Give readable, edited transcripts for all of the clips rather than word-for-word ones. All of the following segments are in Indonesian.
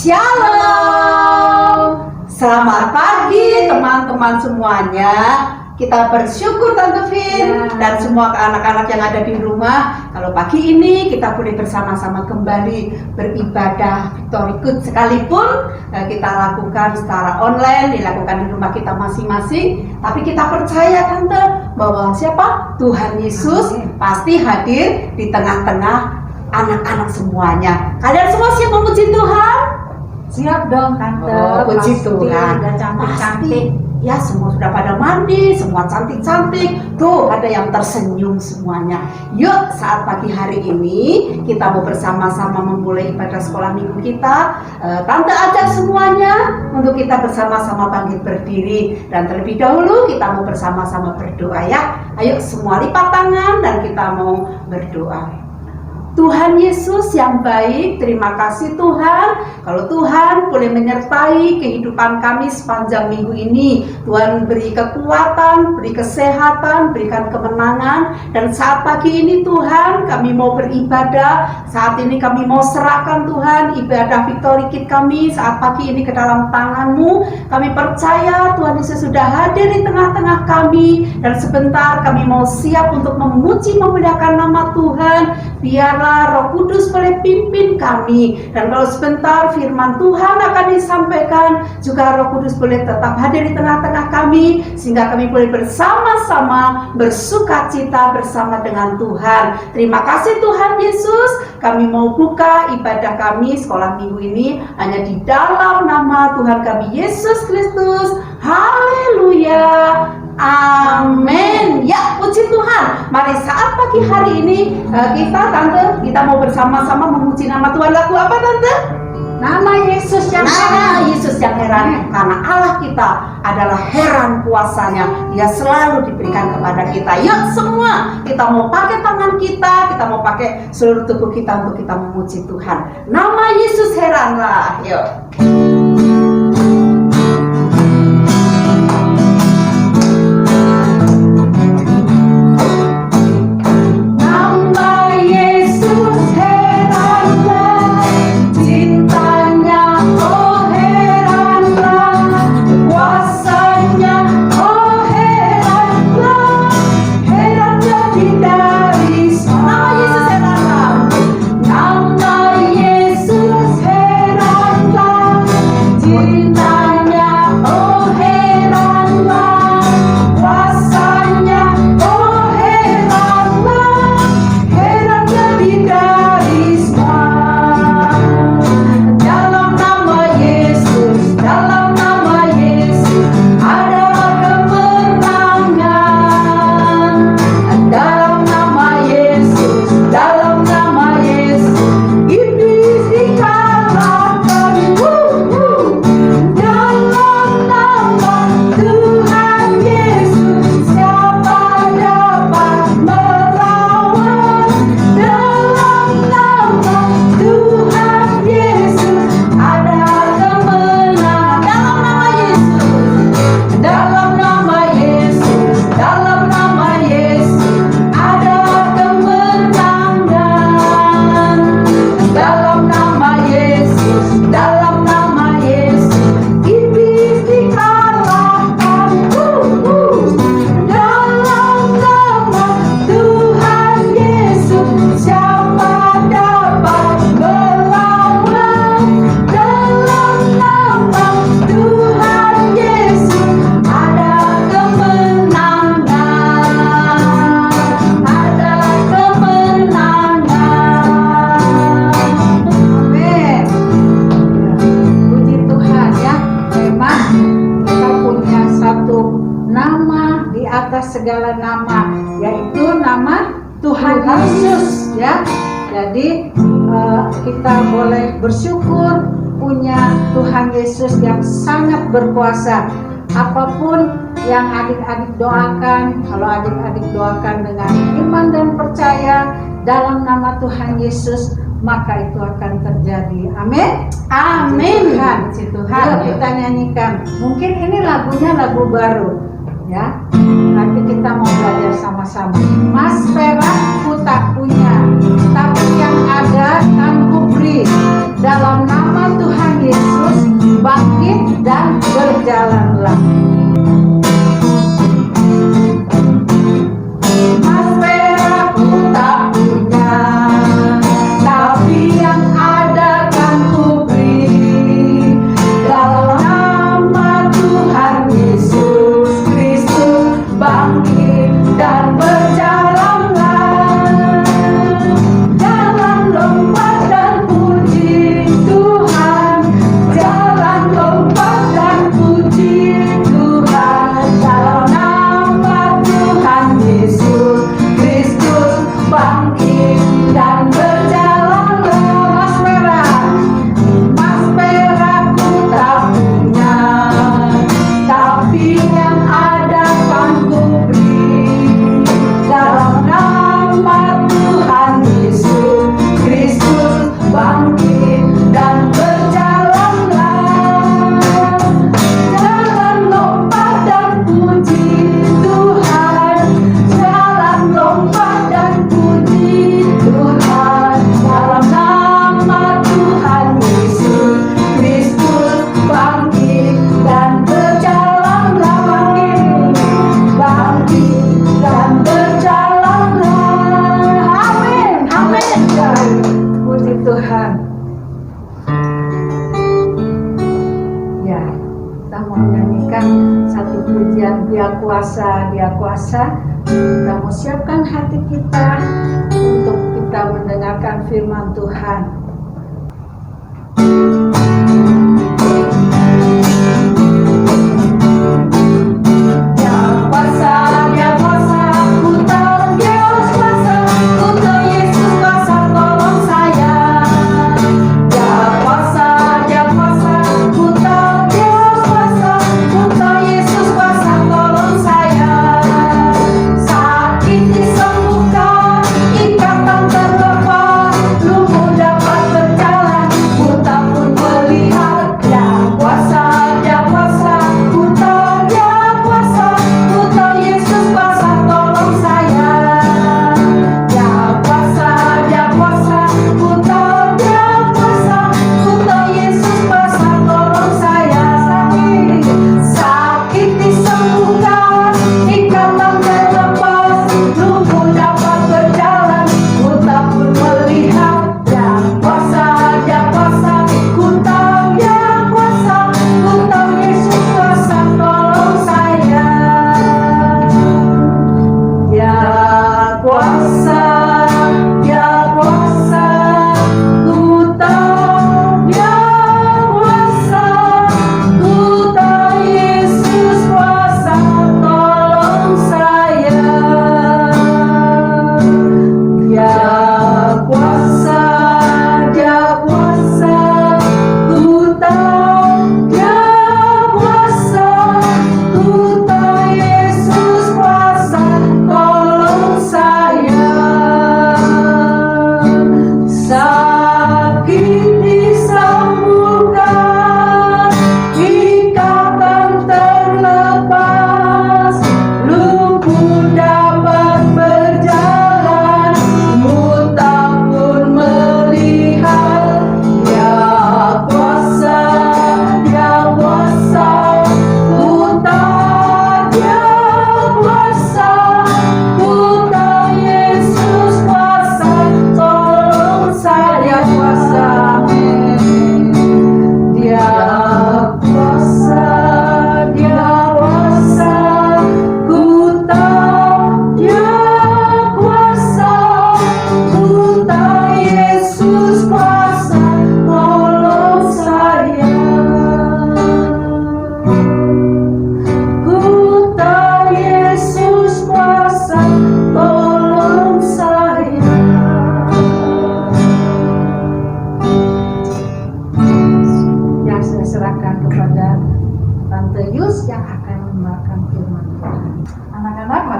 Shalom. Selamat pagi teman-teman semuanya. Kita bersyukur Tante Vin dan semua anak-anak yang ada di rumah. Kalau pagi ini kita boleh bersama-sama kembali beribadah Victory Good, sekalipun kita lakukan secara online, dilakukan di rumah kita masing-masing. Tapi kita percaya Tante bahwa siapa? Tuhan Yesus pasti hadir di tengah-tengah anak-anak semuanya. Kalian semua siap memuji Tuhan? Siap dong Tante. Puji Tuhan. Udah cantik-cantik. Ya, semua sudah pada mandi, semua cantik-cantik. Tuh, ada yang tersenyum semuanya. Yuk, saat pagi hari ini kita mau bersama-sama memulai ibadah sekolah minggu kita. Tante ajak semuanya untuk kita bersama-sama bangkit berdiri. Dan terlebih dahulu kita mau bersama-sama berdoa ya. Ayo semua lipat tangan dan kita mau berdoa. Tuhan Yesus yang baik, terima kasih Tuhan. Kalau Tuhan boleh menyertai kehidupan kami sepanjang minggu ini. Tuhan beri kekuatan, beri kesehatan, berikan kemenangan. Dan saat pagi ini Tuhan, kami mau beribadah. Saat ini kami mau serahkan Tuhan ibadah Victory Kid kami saat pagi ini ke dalam tangan-Mu. Kami percaya Tuhan Yesus sudah hadir di tengah-tengah kami. Dan sebentar kami mau siap untuk memuji memuliakan nama Tuhan. Biarlah Roh Kudus boleh pimpin kami. Dan kalau sebentar firman Tuhan akan disampaikan, juga Roh Kudus boleh tetap hadir di tengah-tengah kami, sehingga kami boleh bersama-sama bersukacita bersama dengan Tuhan. Terima kasih Tuhan Yesus. Kami mau buka ibadah kami sekolah minggu ini hanya di dalam nama Tuhan kami Yesus Kristus. Haleluya. Amin. Ya, puji Tuhan. Mari saat pagi hari ini kita mau bersama-sama memuji nama Tuhan. Lagu apa Tante? Nama Yesus yang heran. Yesus yang heran. Karena Allah kita adalah heran kuasanya. Dia selalu diberikan kepada kita. Yuk semua, kita mau pakai tangan kita mau pakai seluruh tubuh kita untuk kita memuji Tuhan. Nama Yesus heranlah. Yuk. Segala nama, yaitu nama Tuhan Yesus ya. Jadi kita boleh bersyukur punya Tuhan Yesus yang sangat berkuasa. Apapun yang adik-adik doakan, kalau adik-adik doakan dengan iman dan percaya dalam nama Tuhan Yesus, maka itu akan terjadi. Amin. Amin. Puji Tuhan. Yuk kita nyanyikan. Mungkin ini lagunya lagu baru ya. Nanti kita mau belajar sama-sama. Mas perak ku tak punya, tapi yang ada kan ku beri dalam nama Tuhan Yesus. pujian Dia kuasa, Dia kuasa. Kita mau siapkan hati kita untuk kita mendengarkan firman Tuhan.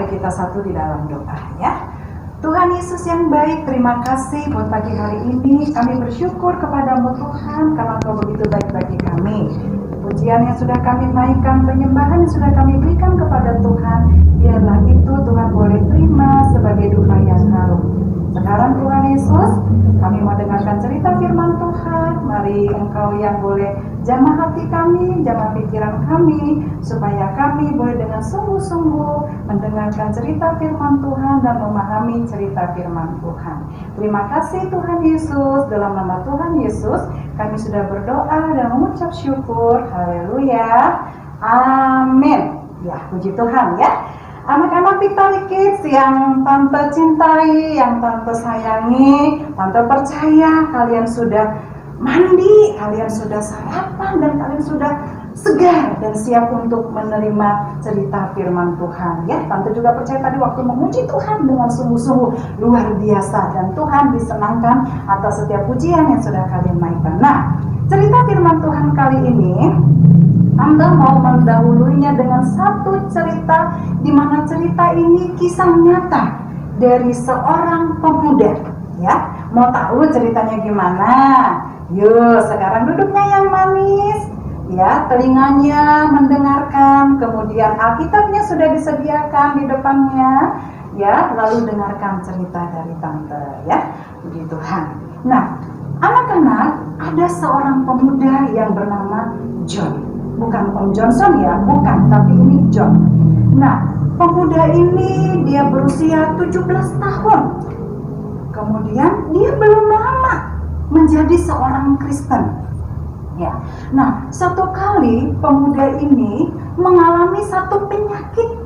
Kita satu di dalam doa ya. Tuhan Yesus yang baik, terima kasih buat pagi hari ini. Kami bersyukur kepadamu Tuhan, karena Kau begitu baik bagi kami. Pujian yang sudah kami naikkan, penyembahan yang sudah kami berikan kepada Tuhan, biarlah itu Tuhan boleh terima sebagai duka yang harum. Sekarang Tuhan Yesus, kami mau dengarkan cerita firman Tuhan. Mari Engkau yang boleh jamah hati kami, jamah pikiran kami, supaya kami boleh dengan sungguh-sungguh mendengarkan cerita firman Tuhan dan memahami cerita firman Tuhan. Terima kasih Tuhan Yesus, dalam nama Tuhan Yesus kami sudah berdoa dan mengucap syukur. Haleluya, amin. Ya, puji Tuhan ya. Anak-anak Victory Kids yang Tante cintai, yang Tante sayangi, Tante percaya kalian sudah mandi, kalian sudah sarapan, dan kalian sudah segar dan siap untuk menerima cerita firman Tuhan ya. Tante juga percaya tadi waktu memuji Tuhan dengan sungguh-sungguh luar biasa, dan Tuhan disenangkan atas setiap pujian yang sudah kalian naikkan. Nah, cerita firman Tuhan kali ini Tante mau mendahulunya dengan satu cerita, di mana cerita ini kisah nyata dari seorang pemuda ya. Mau tahu ceritanya gimana? Yuk, sekarang duduknya yang manis ya, telinganya mendengarkan, kemudian Alkitabnya sudah disediakan di depannya ya, lalu dengarkan cerita dari Tante ya. Puji Tuhan. Nah, anak-anak, ada seorang pemuda yang bernama John. Bukan Om Johnson ya, bukan, tapi ini John. Nah, pemuda ini dia berusia 17 tahun. Kemudian dia belum lama menjadi seorang Kristen. Ya. Nah, satu kali pemuda ini mengalami satu penyakit.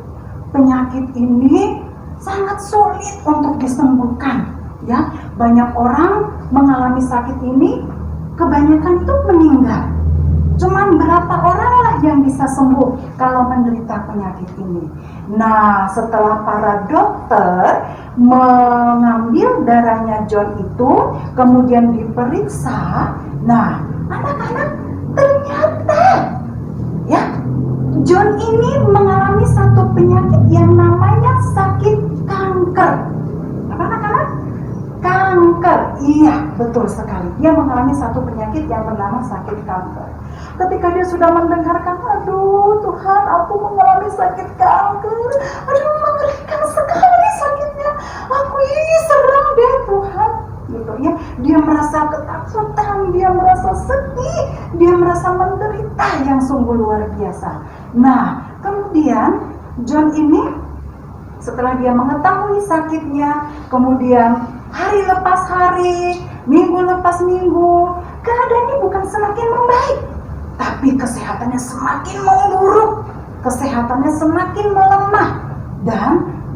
Penyakit ini sangat sulit untuk disembuhkan. Ya, banyak orang mengalami sakit ini, kebanyakan itu meninggal. Cuman berapa orang lah yang bisa sembuh kalau menderita penyakit ini. Nah, setelah para dokter mengambil darahnya John itu, kemudian diperiksa, nah, anak-anak, ternyata ya, John ini mengalami satu penyakit yang namanya sakit kanker. Apa anak-anak? Kanker. Iya, betul sekali. Dia mengalami satu penyakit yang bernama sakit kanker. Ketika dia sudah mendengarkan, aduh Tuhan, aku mengalami sakit kanker. Aduh, mengerikan sekali sakitnya. Aku ini serem deh Tuhan. Gitu ya. Dia merasa ketakutan, dia merasa sedih, dia merasa menderita yang sungguh luar biasa. Nah, kemudian John ini setelah dia mengetahui sakitnya, kemudian hari lepas hari, minggu lepas minggu, keadaannya bukan semakin membaik, tapi kesehatannya semakin memburuk, kesehatannya semakin melemah, dan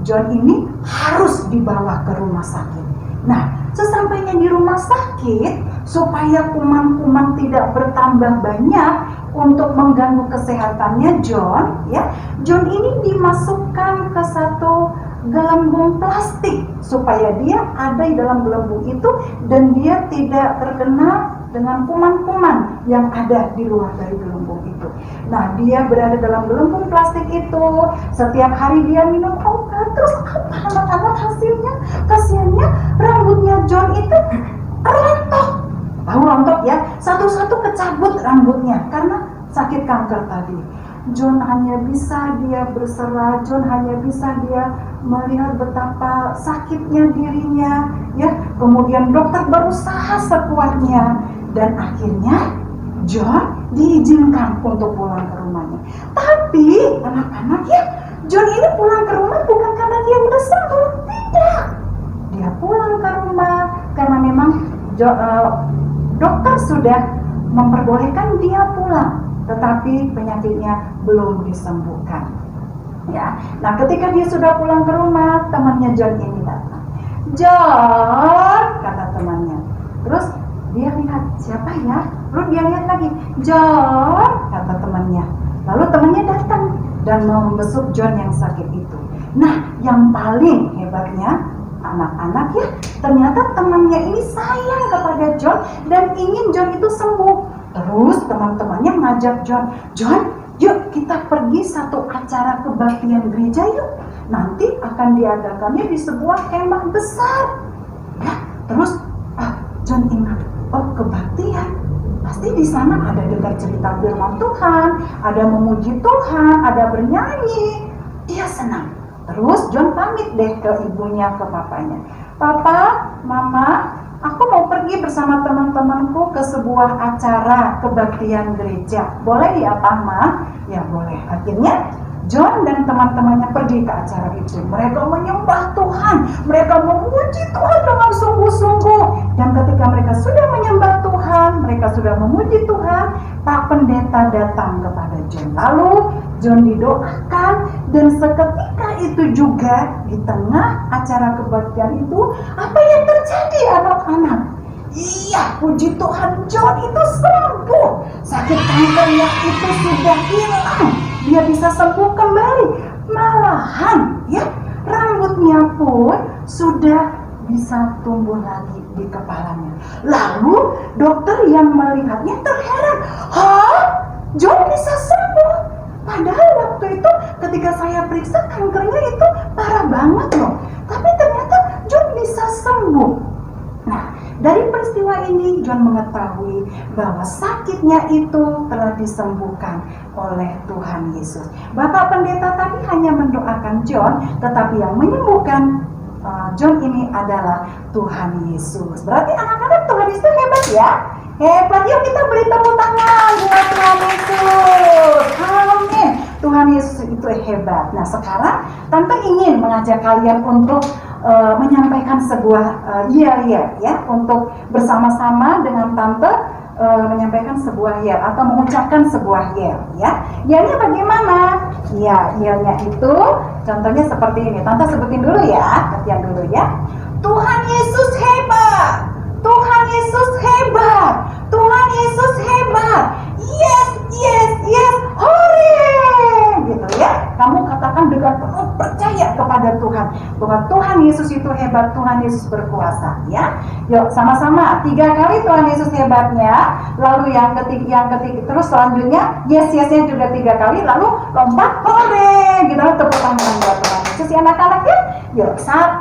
John ini harus dibawa ke rumah sakit. Nah, sesampainya di rumah sakit, supaya kuman-kuman tidak bertambah banyak untuk mengganggu kesehatannya John, ya, John ini dimasukkan ke satu gelembung plastik supaya dia ada di dalam gelembung itu dan dia tidak terkena dengan kuman-kuman yang ada di luar dari gelembung itu. Nah, dia berada dalam gelembung plastik itu, setiap hari dia minum obat. Terus apa anak-anak hasilnya? Kasiannya rambutnya John itu rontok. Tahu rontok ya? Satu-satu kecabut rambutnya karena sakit kanker tadi. John hanya bisa dia berserah, John hanya bisa dia melihat betapa sakitnya dirinya, ya. Kemudian dokter berusaha sekuatnya dan akhirnya John diizinkan untuk pulang ke rumahnya. Tapi anak-anak ya, John ini pulang ke rumah bukan karena dia udah sembuh, tidak. Dia pulang ke rumah karena memang dokter sudah memperbolehkan dia pulang. Tetapi penyakitnya belum disembuhkan. Ya, nah ketika dia sudah pulang ke rumah, temannya John ini datang. John, kata temannya. Terus dia lihat siapa ya? Lalu dia lihat lagi. John, kata temannya. Lalu temannya datang dan membesuk John yang sakit itu. Nah, yang paling hebatnya anak-anak ya, ternyata temannya ini sayang kepada John dan ingin John itu sembuh. Terus teman-temannya mengajak John, yuk kita pergi satu acara kebaktian gereja yuk. Nanti akan diadakannya di sebuah kemah besar. Ya, terus John ingat, oh kebaktian, pasti di sana ada dengar cerita firman Tuhan, ada memuji Tuhan, ada bernyanyi. Dia senang. Terus John pamit deh ke ibunya, ke papanya. Papa, mama, aku mau pergi bersama teman-temanku ke sebuah acara kebaktian gereja. Boleh ya, Pak, Ma? Ya, boleh. Akhirnya John dan teman-temannya pergi ke acara itu. Mereka menyembah Tuhan. Mereka memuji Tuhan dengan sungguh-sungguh. Dan ketika mereka sudah menyembah Tuhan, mereka sudah memuji Tuhan, Pak Pendeta datang kepada John. Lalu John didoakan, dan seketika itu juga di tengah acara kebaktian itu, apa yang terjadi anak-anak? Iya, puji Tuhan, John itu sembuh. Sakit kankernya itu sudah hilang. Dia bisa sembuh kembali. Malahan ya, rambutnya pun sudah bisa tumbuh lagi di kepalanya. Lalu dokter yang melihatnya terheran, hah? John bisa sembuh? Padahal waktu itu ketika saya periksa kankernya itu parah banget loh. Tapi ternyata John bisa sembuh. Nah, dari peristiwa ini John mengetahui bahwa sakitnya itu telah disembuhkan oleh Tuhan Yesus. Bapak pendeta tadi hanya mendoakan John, tetapi yang menyembuhkan John ini adalah Tuhan Yesus. Berarti anak-anak, Tuhan Yesus hebat ya. Hebat, yuk kita beri tepuk tangan buat Tuhan Yesus. Amin. Tuhan Yesus itu hebat. Nah, sekarang Tante ingin mengajak kalian untuk menyampaikan sebuah ya untuk bersama-sama dengan Tante menyampaikan sebuah yel atau mengucapkan sebuah yel, ya. Yelnya bagaimana? Ya, yelnya itu contohnya seperti ini. Tante sebutin dulu ya, latihan dulu ya. Tuhan Yesus hebat. Tuhan Yesus hebat. Tuhan Yesus hebat. Yes, yes, yes. Hore! Gitu ya. Kamu katakan dengan penuh percaya kepada Tuhan bahwa Tuhan Yesus itu hebat, Tuhan Yesus berkuasa, ya. Yuk sama-sama 3 kali Tuhan Yesus hebatnya, lalu yang ketiga terus selanjutnya yes-nya juga 3 kali, lalu lompat hore gitu. Tepuk tangan buat Tuhan Yesus ya anak-anaknya. Yuk 1,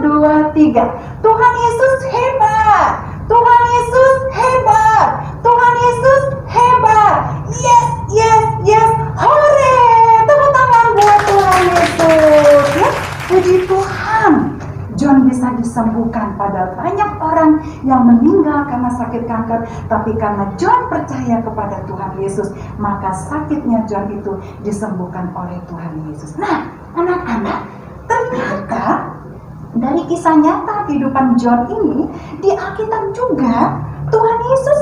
2, 3. Tuhan Yesus hebat. Tuhan Yesus hebat. Tuhan Yesus hebat. Yes, yes, yes. Hore! Tepuk tangan buat Tuhan Yesus, ya. Puji Tuhan. John bisa disembuhkan, padahal banyak orang yang meninggal karena sakit kanker, tapi karena John percaya kepada Tuhan Yesus, maka sakitnya John itu disembuhkan oleh Tuhan Yesus. Nah, anak-anak, ternyata dari kisah nyata kehidupan John ini, di Alkitab juga Tuhan Yesus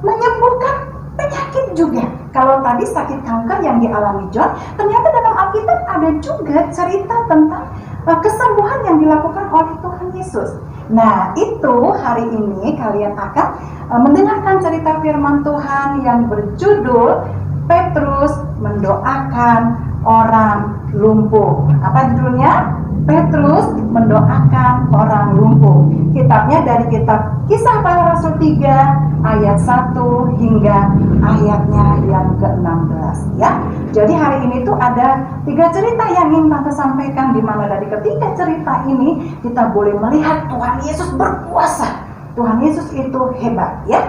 menyembuhkan penyakit juga. Kalau tadi sakit kanker yang dialami John, ternyata dalam Alkitab ada juga cerita tentang kesembuhan yang dilakukan oleh Tuhan Yesus. Nah, itu hari ini kalian akan mendengarkan cerita firman Tuhan yang berjudul Petrus mendoakan orang lumpuh. Apa judulnya? Petrus mendoakan orang lumpuh. Kitabnya dari kitab Kisah Para Rasul 3 ayat 1 hingga ayatnya yang ke-16, ya. Jadi hari ini tuh ada 3 cerita yang ingin Tante sampaikan, di mana dari ketiga cerita ini kita boleh melihat Tuhan Yesus berkuasa. Tuhan Yesus itu hebat, ya.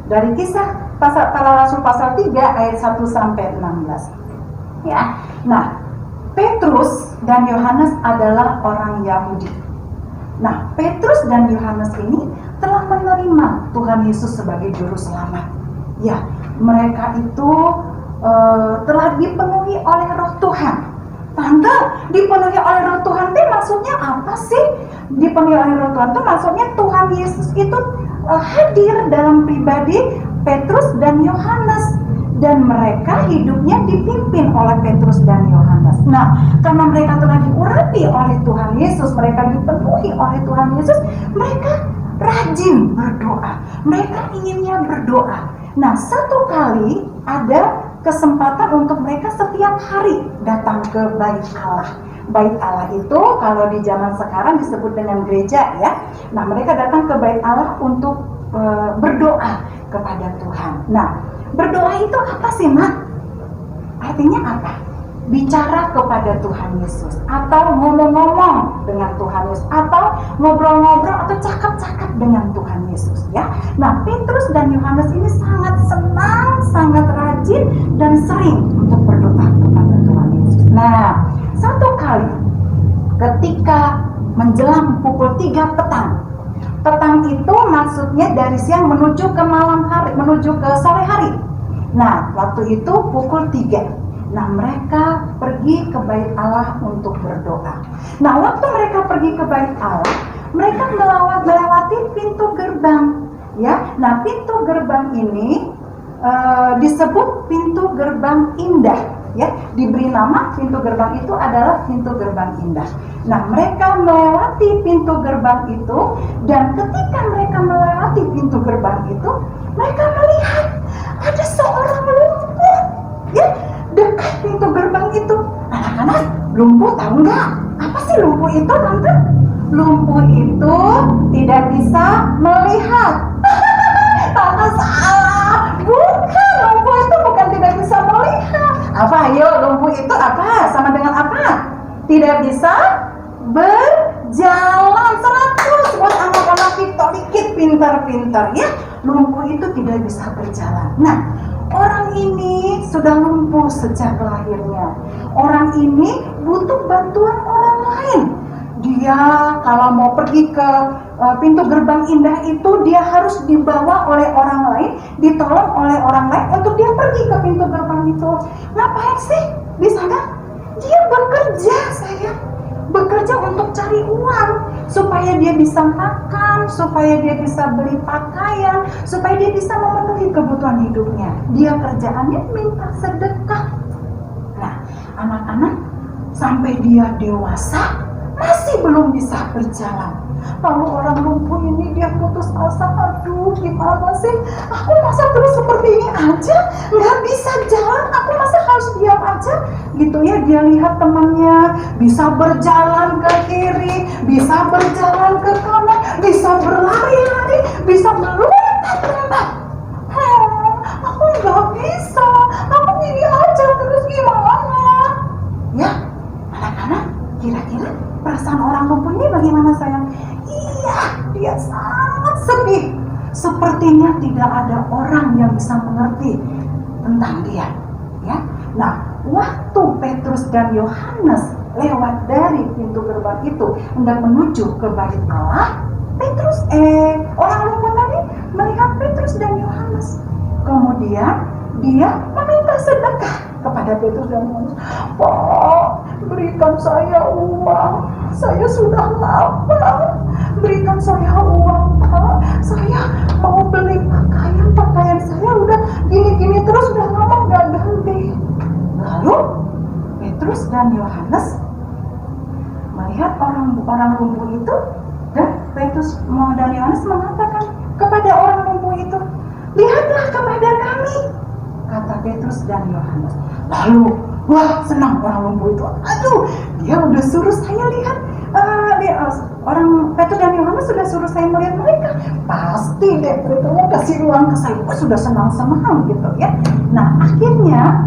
Dari Kisah Para Rasul pasal 3 ayat 1 sampai 16. Ya. Nah, Petrus dan Yohanes adalah orang Yahudi. Nah, Petrus dan Yohanes ini telah menerima Tuhan Yesus sebagai juru selamat. Ya, mereka itu telah dipenuhi oleh Roh Tuhan. Tante, dipenuhi oleh Roh Tuhan itu maksudnya apa sih? Dipenuhi oleh Roh Tuhan itu maksudnya Tuhan Yesus itu hadir dalam pribadi Petrus dan Yohanes. Dan mereka hidupnya dipimpin oleh Petrus dan Yohanes. Nah, karena mereka telah diurapi oleh Tuhan Yesus, mereka dipenuhi oleh Tuhan Yesus, mereka rajin berdoa. Mereka inginnya berdoa. Nah, satu kali ada kesempatan untuk mereka setiap hari datang ke Bait Allah. Bait Allah itu kalau di zaman sekarang disebut dengan gereja, ya. Nah, mereka datang ke Bait Allah untuk berdoa kepada Tuhan. Nah, berdoa itu apa sih, Mak? Artinya apa? Bicara kepada Tuhan Yesus, atau ngomong-ngomong dengan Tuhan Yesus, atau ngobrol-ngobrol atau cakap-cakap dengan Tuhan Yesus, ya. Nah, Petrus dan Yohanes ini sangat senang, sangat rajin dan sering untuk berdoa kepada Tuhan Yesus. Nah, satu kali ketika menjelang pukul 3 petang. Petang itu maksudnya dari siang menuju ke malam hari, menuju ke sore hari. Nah, waktu itu pukul 3. Nah, mereka pergi ke Bait Allah untuk berdoa. Nah, waktu mereka pergi ke Bait Allah, mereka melewati pintu gerbang, ya. Nah, pintu gerbang ini disebut pintu gerbang indah, ya. Diberi nama pintu gerbang itu adalah pintu gerbang indah. Nah, mereka melewati pintu gerbang itu, dan ketika mereka melewati pintu gerbang itu, mereka melihat ada seorang lumpuh, ya, dekat pintu gerbang itu. Anak-anak, lumpuh tahu nggak? Apa sih lumpuh itu, Tante? Lumpuh itu tidak bisa melihat. Tante salah. Bukan, lumpuh itu bukan tidak bisa melihat. Apa? Ayo, lumpuh itu apa? Sama dengan apa? Tidak bisa berjalan. 100 buat anak-anak dikit pintar-pintar, ya. Lumpuh itu tidak bisa berjalan. Nah, orang ini sudah lumpuh sejak lahirnya. Orang ini butuh bantuan orang lain. Dia kalau mau pergi ke pintu gerbang indah itu, dia harus dibawa oleh orang lain, ditolong oleh orang lain untuk dia pergi ke pintu gerbang itu. Ngapain sih di sana? Dia bekerja, sayang. bekerja untuk cari uang supaya dia bisa makan, supaya dia bisa beli pakaian, supaya dia bisa memenuhi kebutuhan hidupnya. Dia kerjaannya minta sedekah. Nah, anak-anak sampai dia dewasa masih belum bisa berjalan. Lalu orang lumpuh ini dia putus asa, aduh gimana sih, aku masa terus seperti ini aja, nggak bisa jalan, aku masa harus diam aja gitu ya. Dia lihat temannya bisa berjalan ke kiri, bisa berjalan ke kanan, bisa berlari-lari, bisa melompat-lompat. Aku nggak bisa, aku ini aja terus gimana ya. Anak-anak, kira-kira perasaan orang lumpuh ini bagaimana sayang? Iya, dia sangat sedih. Sepertinya tidak ada orang yang bisa mengerti tentang dia. Ya, nah waktu Petrus dan Yohanes lewat dari pintu gerbang itu hendak menuju ke bait Allah, orang lumpuh tadi melihat Petrus dan Yohanes. Kemudian dia meminta sedekah kepada Petrus dan Yohanes. Pak, berikan saya uang, saya sudah lapar. Berikan saya uang, Pak. Saya mau beli pakaian saya udah gini-gini terus, udah lama nggak ganti. Lalu Petrus dan Yohanes melihat orang lumpuh itu, dan Petrus dan Yohanes mengatakan kepada orang lumpuh itu, lihatlah kepada kami, kata Petrus dan Yohanes. Lalu wah, senang orang lumpuh itu. Aduh, dia udah suruh saya lihat. Orang Petrus dan Yohanes sudah suruh saya melihat mereka. Pasti deh, mereka mau kasih uang ke saya. Sudah senang-senang gitu ya. Nah, akhirnya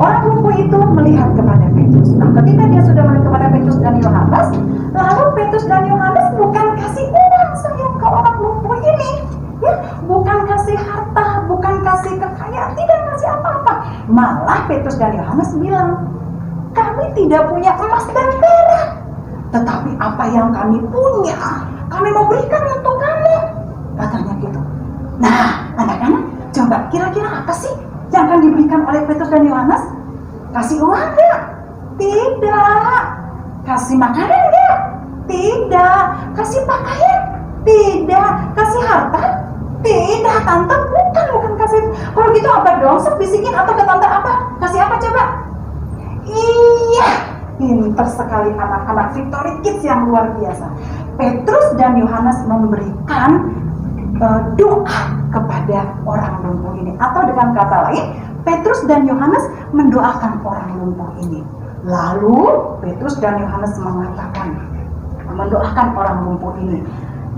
orang lumpuh itu melihat kepada Petrus. Nah, ketika dia sudah melihat kepada Petrus dan Yohanes, lalu Petrus dan Yohanes bukan kasih uang sayang ke orang lumpuh ini. Ya, bukan kasih harta, bukan kasih kekayaan, tidak kasih apa-apa. Malah Petrus dan Yohanes bilang, kami tidak punya emas dan perak, tetapi apa yang kami punya, kami mau berikan untuk kamu, katanya gitu. Nah, anak-anak, coba kira-kira apa sih yang akan diberikan oleh Petrus dan Yohanes? Kasih uang enggak? Tidak. Kasih makanan enggak? Tidak. Kasih pakaian? Tidak. Kasih harta? Tidak, tante, bukan kasih. Kalau gitu apa dong? Bisikin atau ke tante apa? Kasih apa coba? Iya, pintar sekali anak-anak Victory Kids yang luar biasa. Petrus dan Yohanes memberikan doa kepada orang lumpuh ini, atau dengan kata lain, Petrus dan Yohanes mendoakan orang lumpuh ini. Lalu Petrus dan Yohanes mendoakan orang lumpuh ini,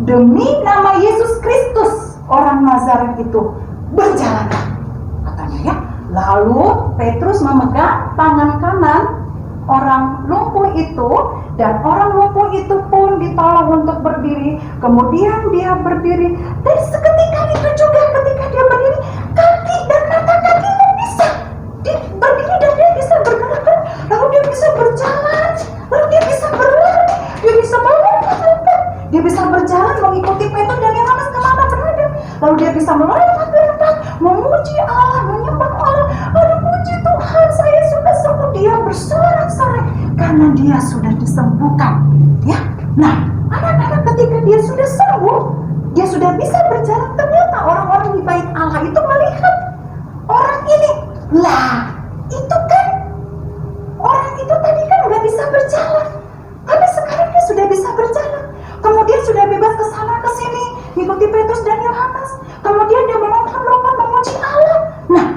demi nama Yesus Kristus orang Nazaret itu, berjalanlah, katanya ya. Lalu Petrus memegang tangan kanan orang lumpuh itu, dan orang lumpuh itu pun ditolong untuk berdiri. Kemudian dia berdiri, dan seketika itu juga ketika dia berdiri, kaki dan mata kakinya bisa berdiri dan dia bisa bergerak, lalu dia bisa berjalan, lalu dia bisa berlari, dia bisa melompat-lompat, dia bisa berjalan mengikuti Petrus dan Yohanes kemana berada, lalu dia bisa melompat-lompat, memuji Allah, menyembah Allah. Aduh, puji Tuhan, saya sudah sembuh. Dia bersorak-sorai karena dia sudah disembuhkan. Ya, nah anak-anak, ketika dia sudah sembuh, dia sudah bisa berjalan. Ternyata orang-orang di bait Allah itu melihat orang ini. Lah, itu kan orang itu tadi kan nggak bisa berjalan, tapi sekarang dia sudah bisa berjalan. Kemudian sudah bebas ke sana ke sini, mengikuti Petrus dan Yohanes. Kemudian dia melompat-lompat memuji Allah. Nah,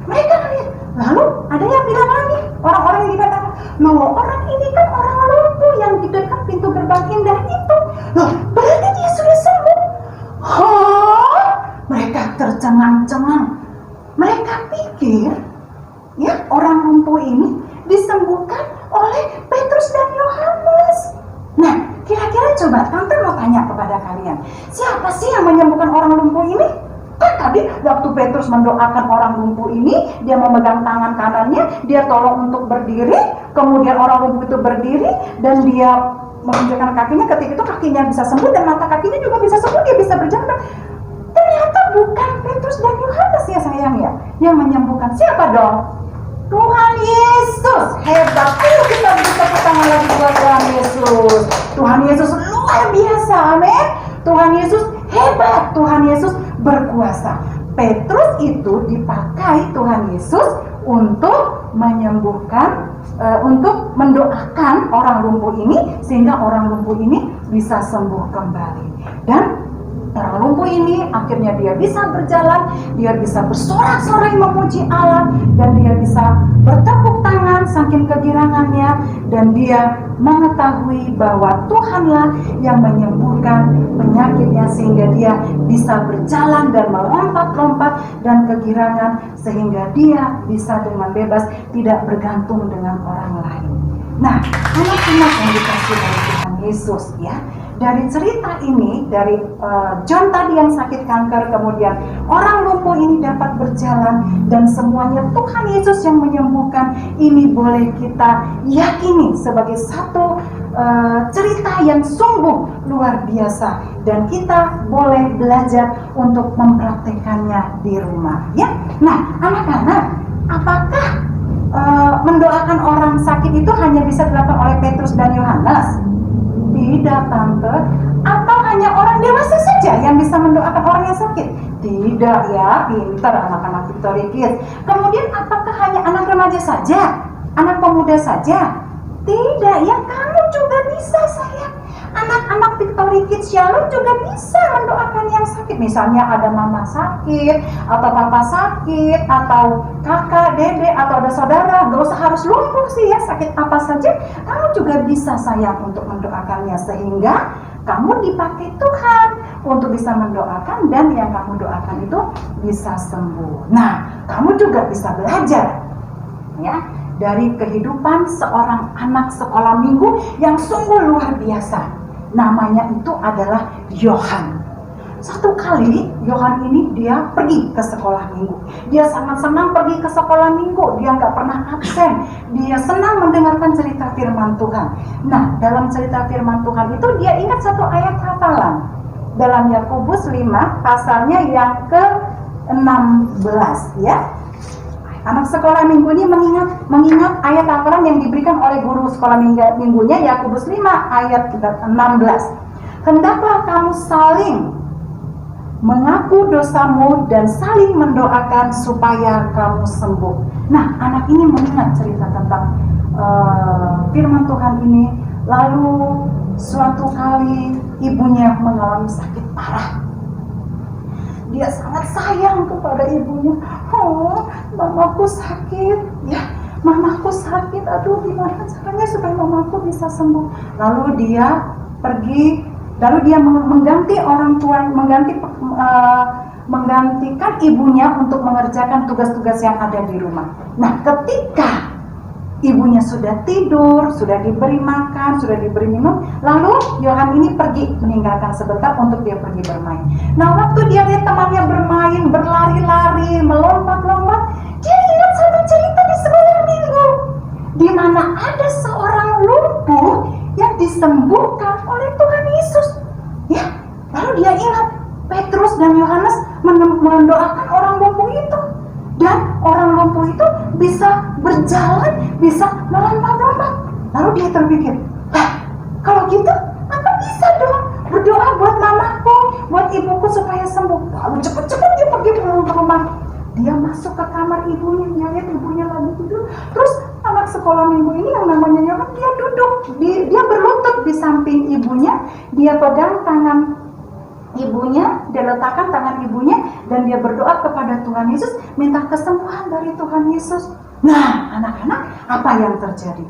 mereka lihat. Lalu ada yang bilang lagi, orang-orang yang dikatakan, loh, orang ini kan orang lumpuh yang di dekat pintu gerbang indah itu. Loh, berarti dia sudah sembuh. Mereka tercengang-cengang. Mereka pikir, ya, orang lumpuh ini disembuhkan oleh Petrus dan Yohanes. Nah, kira-kira coba tante mau tanya kepada kalian, siapa sih yang menyembuhkan orang lumpuh ini? Kan tadi waktu Petrus mendoakan orang lumpuh ini, dia memegang tangan kanannya, dia tolong untuk berdiri, kemudian orang lumpuh itu berdiri, dan dia menunjukkan kakinya, ketika itu kakinya bisa sembuh, dan mata kakinya juga bisa sembuh, dia bisa berjalan. Ternyata bukan Petrus dan Yohanes ya sayang ya, yang menyembuhkan. Siapa dong? Tuhan Yesus. Hebat. Ayo kita bisa tangan lagi buat Tuhan Yesus. Tuhan Yesus luar biasa, amin. Tuhan Yesus hebat, Tuhan Yesus berkuasa. Petrus itu dipakai Tuhan Yesus untuk menyembuhkan, untuk mendoakan orang lumpuh ini sehingga orang lumpuh ini bisa sembuh kembali. Dan orang lumpuh ini akhirnya dia bisa berjalan, dia bisa bersorak-sorai memuji Allah, dan dia bisa bertepuk tangan saking kegirangannya, dan dia mengetahui bahwa Tuhanlah yang menyembuhkan penyakitnya sehingga dia bisa berjalan dan melompat-lompat dan kegirangan sehingga dia bisa dengan bebas tidak bergantung dengan orang lain. Nah, anak-anak yang dikasih oleh Tuhan Yesus ya, dari cerita ini, dari John tadi yang sakit kanker, kemudian orang lumpuh ini dapat berjalan, dan semuanya Tuhan Yesus yang menyembuhkan. Ini boleh kita yakini sebagai satu cerita yang sungguh luar biasa, dan kita boleh belajar untuk mempraktekannya di rumah ya. Nah, anak-anak, apakah mendoakan orang sakit itu hanya bisa dilakukan oleh Petrus dan Yohanes? Tidak, Tante. Atau hanya orang dewasa saja yang bisa mendoakan orang yang sakit? Tidak ya, pintar anak-anak Victory Kids. Kemudian apakah hanya anak remaja saja? Anak pemuda saja? Tidak ya, kamu juga bisa sayang. Anak-anak Victory Kids Shalom juga bisa mendoakan yang sakit. Misalnya ada mama sakit, atau papa sakit, atau kakak, dede, atau ada saudara. Gak usah harus lumpuh sih ya, sakit apa saja kamu juga bisa sayang untuk mendoakannya, sehingga kamu dipakai Tuhan untuk bisa mendoakan, dan yang kamu doakan itu bisa sembuh. Nah, kamu juga bisa belajar ya dari kehidupan seorang anak sekolah minggu yang sungguh luar biasa. Namanya itu adalah Yohan. Satu kali Yohan ini dia pergi ke sekolah minggu. Dia sangat senang pergi ke sekolah minggu. Dia nggak pernah absen. Dia senang mendengarkan cerita firman Tuhan. Nah, dalam cerita firman Tuhan itu dia ingat satu ayat hafalan. Dalam Yakobus 5 pasalnya yang ke-16 ya. Anak sekolah minggu ini mengingat ayat hafalan yang diberikan oleh guru sekolah minggunya, Yakobus 5 ayat 16. Hendaklah kamu saling mengaku dosamu dan saling mendoakan supaya kamu sembuh. Nah, anak ini mengingat cerita tentang firman Tuhan ini. Lalu suatu kali ibunya mengalami sakit parah. Dia sangat sayang kepada ibunya. Oh, mamaku sakit, ya, mamaku sakit. Aduh, gimana caranya supaya mamaku bisa sembuh? Lalu dia pergi, lalu dia mengganti orang tua, menggantikan ibunya untuk mengerjakan tugas-tugas yang ada di rumah. Nah, ketika ibunya sudah tidur, sudah diberi makan, sudah diberi minum, lalu Yohan ini pergi meninggalkan sebentar untuk dia pergi bermain. Nah, waktu dia lihat temannya bermain, berlari-lari, melompat-lompat, dia ingat satu cerita di sekolah minggu, di mana ada seorang lumpuh yang disembuhkan oleh Tuhan Yesus. Ya, lalu dia ingat Petrus dan Yohanes mendoakan orang lumpuh itu. Dan orang lumpuh itu bisa berjalan, bisa melompat-lompat. Lalu dia terpikir, kalau gitu aku bisa dong berdoa buat mamaku, buat ibuku supaya sembuh. Lalu cepet-cepet dia pergi pulang ke rumah. Dia masuk ke kamar ibunya, dia lihat ibunya lagi tidur. Terus anak sekolah minggu ini yang namanya Yohan, dia duduk, dia berlutut di samping ibunya, dia pegang tangan ibunya, dia letakkan tangan ibunya, dan dia berdoa kepada Tuhan Yesus, minta kesembuhan dari Tuhan Yesus. Nah, anak-anak, apa yang terjadi?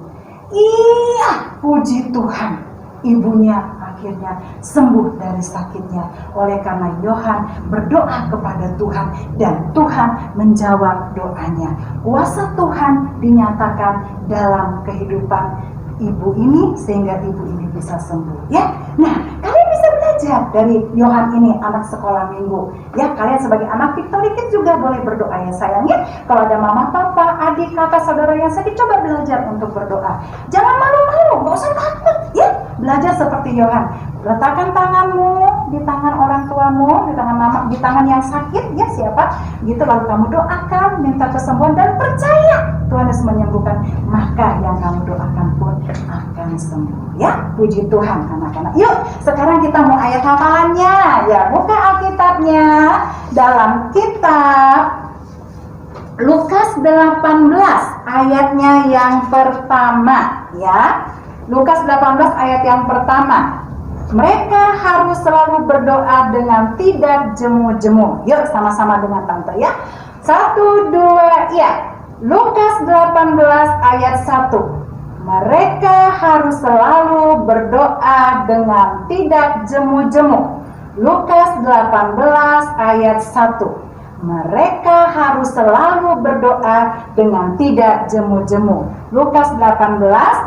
Iya, puji Tuhan, ibunya akhirnya sembuh dari sakitnya. Oleh karena Yohan berdoa kepada Tuhan, dan Tuhan menjawab doanya. Kuasa Tuhan dinyatakan dalam kehidupan ibu ini sehingga ibu ini bisa sembuh ya. Nah, kalian bisa belajar dari Yohan ini, anak sekolah minggu ya. Kalian sebagai anak Victory Kids juga boleh berdoa ya sayang ya. Kalau ada mama, papa, adik, kakak, saudara yang sakit, coba belajar untuk berdoa. Jangan malu-malu, gak usah takut ya. Belajar seperti Yohan. Letakkan tanganmu di tangan orang tuamu, di tangan yang sakit, ya siapa? Gitu, lalu kamu doakan, minta kesembuhan dan percaya Tuhan Yesus menyembuhkan, maka yang kamu doakan pun akan sembuh. Ya, puji Tuhan anak-anak. Yuk, sekarang kita mau ayat hafalannya. Ya, buka Alkitabnya dalam kitab Lukas 18 ayatnya yang pertama, ya. Lukas 18 ayat yang pertama. Mereka harus selalu berdoa dengan tidak jemu-jemu. Yuk sama-sama dengan tante ya. 1, 2, ya. Lukas 18 ayat 1. Mereka harus selalu berdoa dengan tidak jemu-jemu. Lukas 18 ayat 1. Mereka harus selalu berdoa dengan tidak jemu-jemu. Lukas 18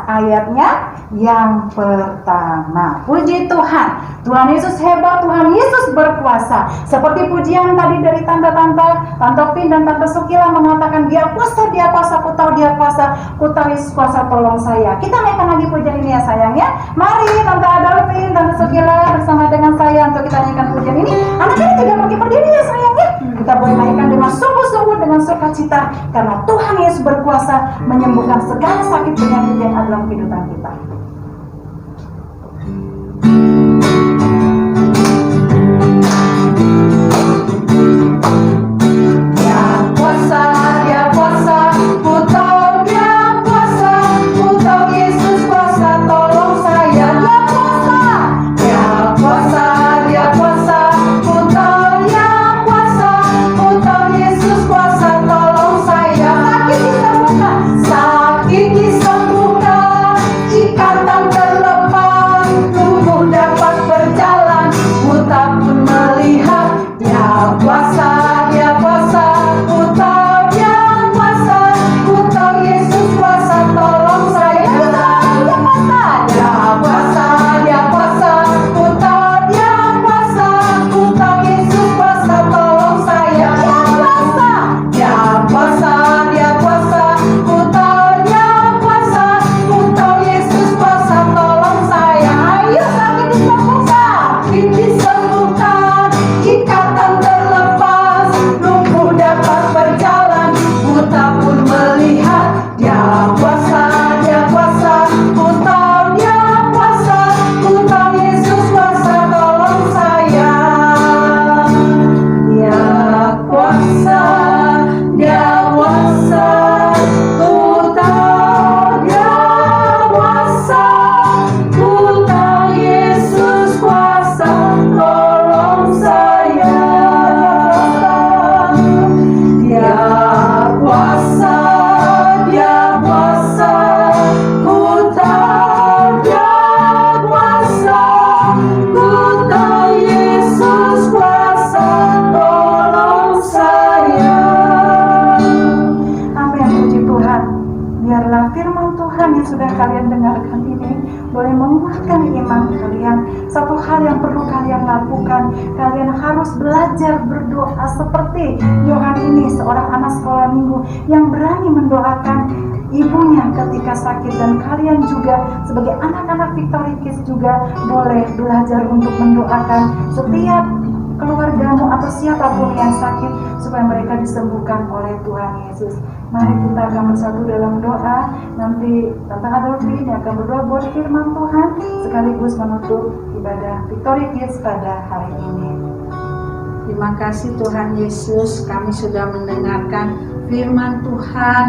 ayatnya yang pertama. Puji Tuhan. Tuhan Yesus hebat, Tuhan Yesus berkuasa. Seperti pujian tadi dari Tante Pin dan Tante Sukila mengatakan, dia kuasa, ku tahu dia kuasa, ku tahu Yesus kuasa, tolong saya. Kita naikkan lagi pujian ini ya sayang ya. Mari Tante Adolfin, Tante Sukila bersama dengan saya untuk kita naikkan pujian ini. Anak-anak juga pergi berdiri ya sayang ya. Kita boleh naikkan dengan sungguh-sungguh, dengan sukacita, karena Tuhan Yesus berkuasa menyembuhkan segala sakit penyakit yang ada dalam kehidupan kita. Kalian harus belajar berdoa seperti Yohan ini, seorang anak sekolah minggu yang berani mendoakan ibunya ketika sakit. Dan kalian juga sebagai anak-anak Victory Kids juga boleh belajar untuk mendoakan setiap keluargamu atau siapapun yang sakit supaya mereka disembuhkan oleh Tuhan Yesus. Mari kita akan bersatu dalam doa. Nanti Tante Adolfin yang akan berdoa buat firman Tuhan sekaligus menutup ibadah Victory Kids pada hari ini. Terima kasih Tuhan Yesus, kami sudah mendengarkan firman Tuhan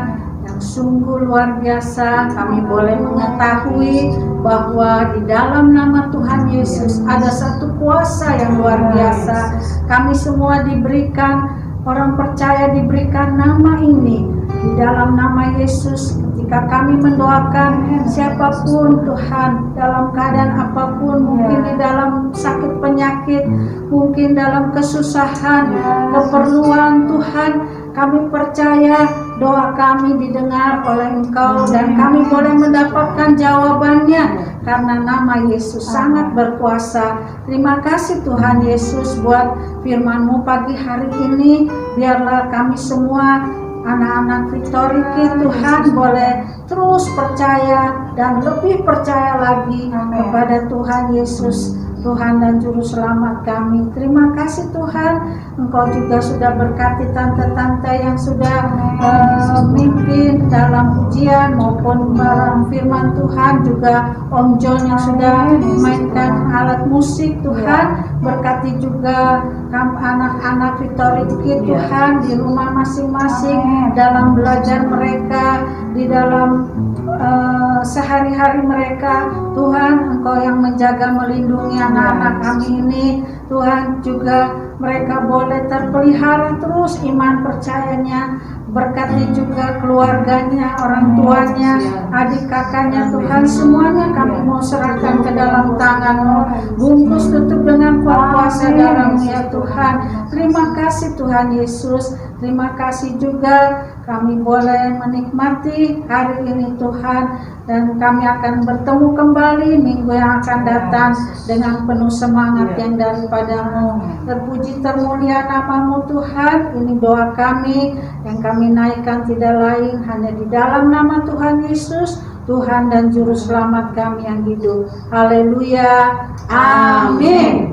yang sungguh luar biasa. Kami boleh mengetahui bahwa di dalam nama Tuhan Yesus ada satu kuasa yang luar biasa. Kami semua diberikan, orang percaya diberikan nama ini. Di dalam nama Yesus, ketika kami mendoakan siapapun Tuhan, dalam keadaan apapun, mungkin di dalam sakit penyakit, mungkin dalam kesusahan, keperluan Tuhan, kami percaya doa kami didengar oleh Engkau dan kami boleh mendapatkan jawabannya karena nama Yesus sangat berkuasa. Terima kasih Tuhan Yesus buat firman-Mu pagi hari ini. Biarlah kami semua anak-anak Victory Kids Tuhan boleh terus percaya dan lebih percaya lagi kepada Tuhan Yesus Tuhan dan Juru Selamat kami. Terima kasih Tuhan, Engkau juga sudah berkati tante-tante yang sudah memimpin dalam ujian maupun dalam firman Tuhan, juga Om John yang sudah memainkan alat musik Tuhan. Berkati juga anak-anak Victory Kid Tuhan di rumah masing-masing dalam belajar mereka, di dalam sehari-hari mereka. Tuhan, Engkau yang menjaga melindungi anak-anak kami ini. Tuhan, juga mereka boleh terpelihara terus iman percayanya. Berkati juga keluarganya, orang tuanya, adik kakaknya. Tuhan, semuanya kami mau serahkan ke dalam tangan-Mu. Bungkus tutup dengan kuasa dalam-Mu ya Tuhan. Terima kasih Tuhan Yesus. Terima kasih juga kami boleh menikmati hari ini Tuhan, dan kami akan bertemu kembali minggu yang akan datang dengan penuh semangat yang daripada-Mu. Terpuji termulia nama-Mu Tuhan. Ini doa kami yang kami naikkan tidak lain hanya di dalam nama Tuhan Yesus, Tuhan dan Juru Selamat kami yang hidup. Haleluya. Amin.